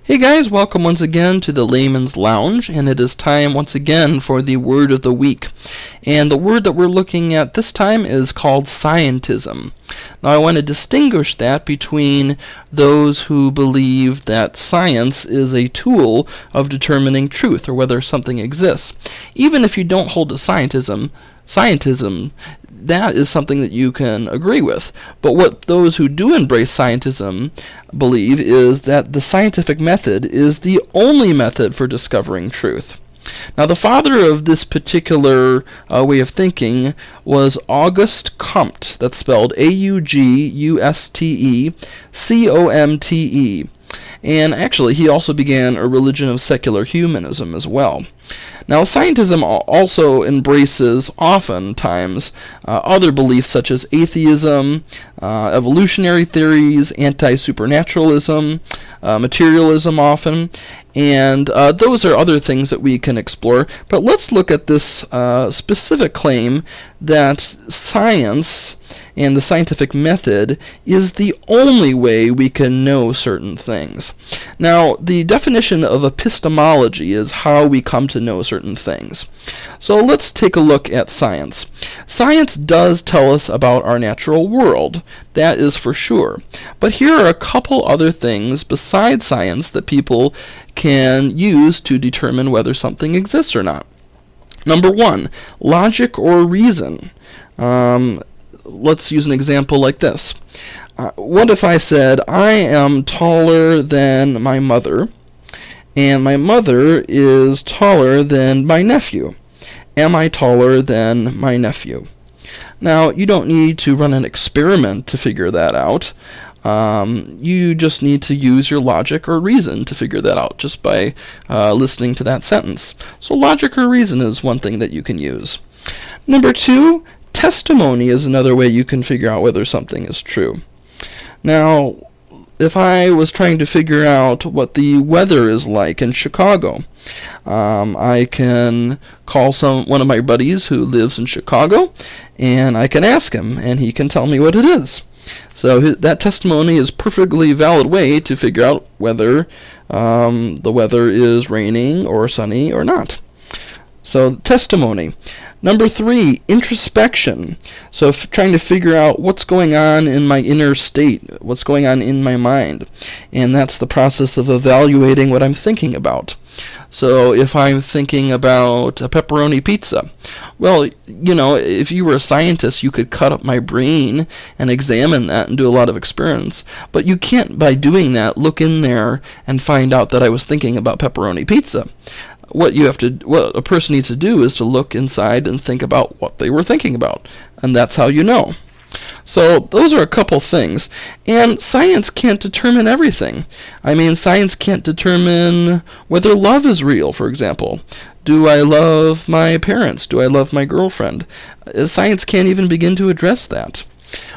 Hey guys, welcome once again to the Layman's Lounge, and it is time once again for the word of the week. And the word that we're looking at this time is called Scientism. Now I want to distinguish that between those who believe that science is a tool of determining truth or whether something exists. Even if you don't hold to scientism, that is something that you can agree with. But what those who do embrace scientism believe is that the scientific method is the only method for discovering truth. Now, the father of this particular way of thinking was Auguste Comte. That's spelled Augustecomte. And actually, he also began a religion of secular humanism as well. Now, scientism also embraces, oftentimes, other beliefs such as atheism, evolutionary theories, anti-supernaturalism, materialism often, and those are other things that we can explore. But let's look at this specific claim that science and the scientific method is the only way we can know certain things. Now, the definition of epistemology is how we come to know certain things. So let's take a look at science. Science does tell us about our natural world, that is for sure. But here are a couple other things besides science that people can use to determine whether something exists or not. Number one, logic or reason. Let's use an example like this. What if I said, I am taller than my mother, and my mother is taller than my nephew? Am I taller than my nephew? Now, you don't need to run an experiment to figure that out. You just need to use your logic or reason to figure that out just by listening to that sentence. So logic or reason is one thing that you can use. Number two, testimony is another way you can figure out whether something is true. Now, if I was trying to figure out what the weather is like in Chicago, I can call one of my buddies who lives in Chicago, and I can ask him, and he can tell me what it is. So that testimony is a perfectly valid way to figure out whether the weather is raining or sunny or not. So testimony. Number three, introspection. So trying to figure out what's going on in my inner state, what's going on in my mind. And that's the process of evaluating what I'm thinking about. So if I'm thinking about a pepperoni pizza, well, if you were a scientist, you could cut up my brain and examine that and do a lot of experiments. But you can't, by doing that, look in there and find out that I was thinking about pepperoni pizza. What a person needs to do is to look inside and think about what they were thinking about, and that's how you know. So those are a couple things, and science can't determine everything. I mean, science can't determine whether love is real, for example. Do I love my parents? Do I love my girlfriend? Science can't even begin to address that.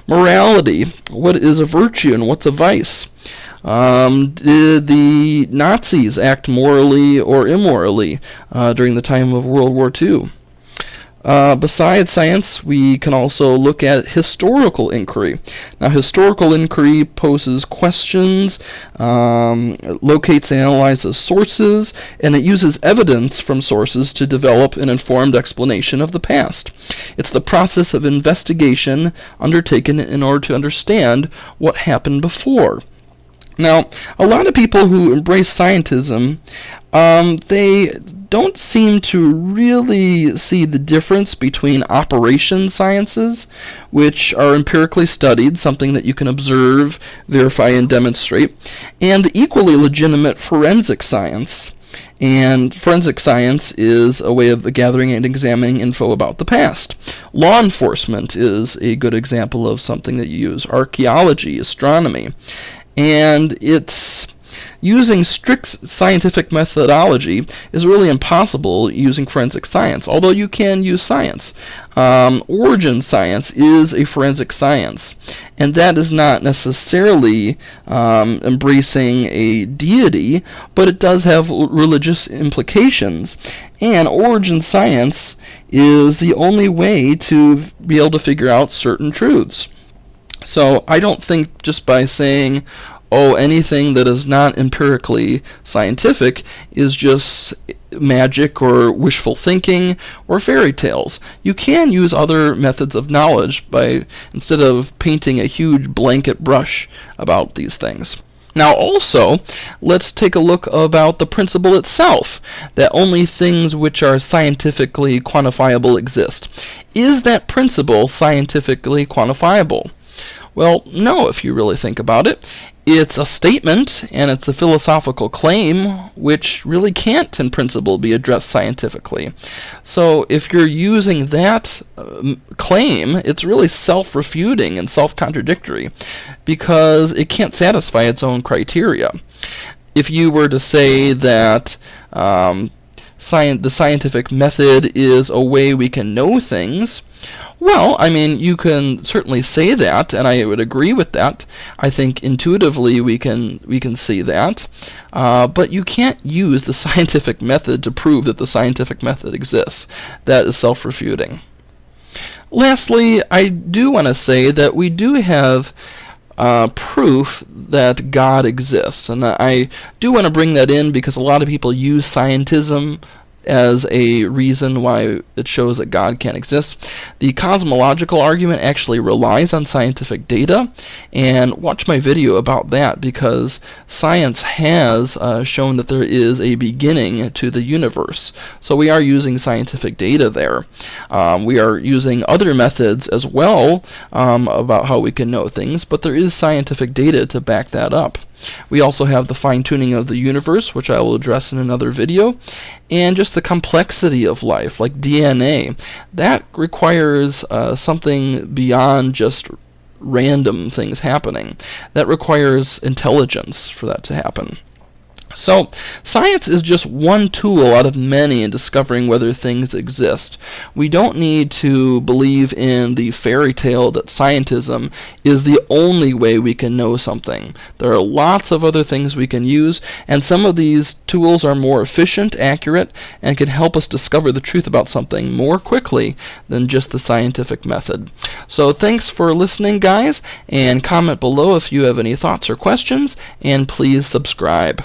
Morality. What is a virtue and what's a vice? Did the Nazis act morally or immorally during the time of World War II? Besides science, we can also look at historical inquiry. Now, historical inquiry poses questions, locates and analyzes sources, and it uses evidence from sources to develop an informed explanation of the past. It's the process of investigation undertaken in order to understand what happened before. Now, a lot of people who embrace scientism, they don't seem to really see the difference between operation sciences, which are empirically studied, something that you can observe, verify, and demonstrate, and the equally legitimate forensic science. And forensic science is a way of gathering and examining info about the past. Law enforcement is a good example of something that you use. Archaeology, astronomy. And it's using strict scientific methodology is really impossible using forensic science, although you can use science. Origin science is a forensic science, and that is not necessarily embracing a deity, but it does have religious implications, and origin science is the only way to be able to figure out certain truths. So I don't think just by saying oh, anything that is not empirically scientific is just magic or wishful thinking or fairy tales. You can use other methods of knowledge by instead of painting a huge blanket brush about these things. Now also, let's take a look about the principle itself, that only things which are scientifically quantifiable exist. Is that principle scientifically quantifiable? Well, no, if you really think about it. It's a statement, and it's a philosophical claim, which really can't, in principle, be addressed scientifically. So if you're using that claim, it's really self-refuting and self-contradictory, because it can't satisfy its own criteria. If you were to say that the scientific method is a way we can know things, well, I mean, you can certainly say that, and I would agree with that. I think intuitively we can see that, but you can't use the scientific method to prove that the scientific method exists. That is self-refuting. Lastly, I do want to say that we do have proof that God exists, and I do want to bring that in because a lot of people use scientism as a reason why it shows that God can't exist. The cosmological argument actually relies on scientific data, and watch my video about that because science has shown that there is a beginning to the universe. So we are using scientific data there. We are using other methods as well about how we can know things, but there is scientific data to back that up. We also have the fine-tuning of the universe, which I will address in another video, and just the complexity of life, like DNA. That requires something beyond just random things happening. That requires intelligence for that to happen. So, science is just one tool out of many in discovering whether things exist. We don't need to believe in the fairy tale that scientism is the only way we can know something. There are lots of other things we can use, and some of these tools are more efficient, accurate, and can help us discover the truth about something more quickly than just the scientific method. So, thanks for listening, guys, and comment below if you have any thoughts or questions, and please subscribe.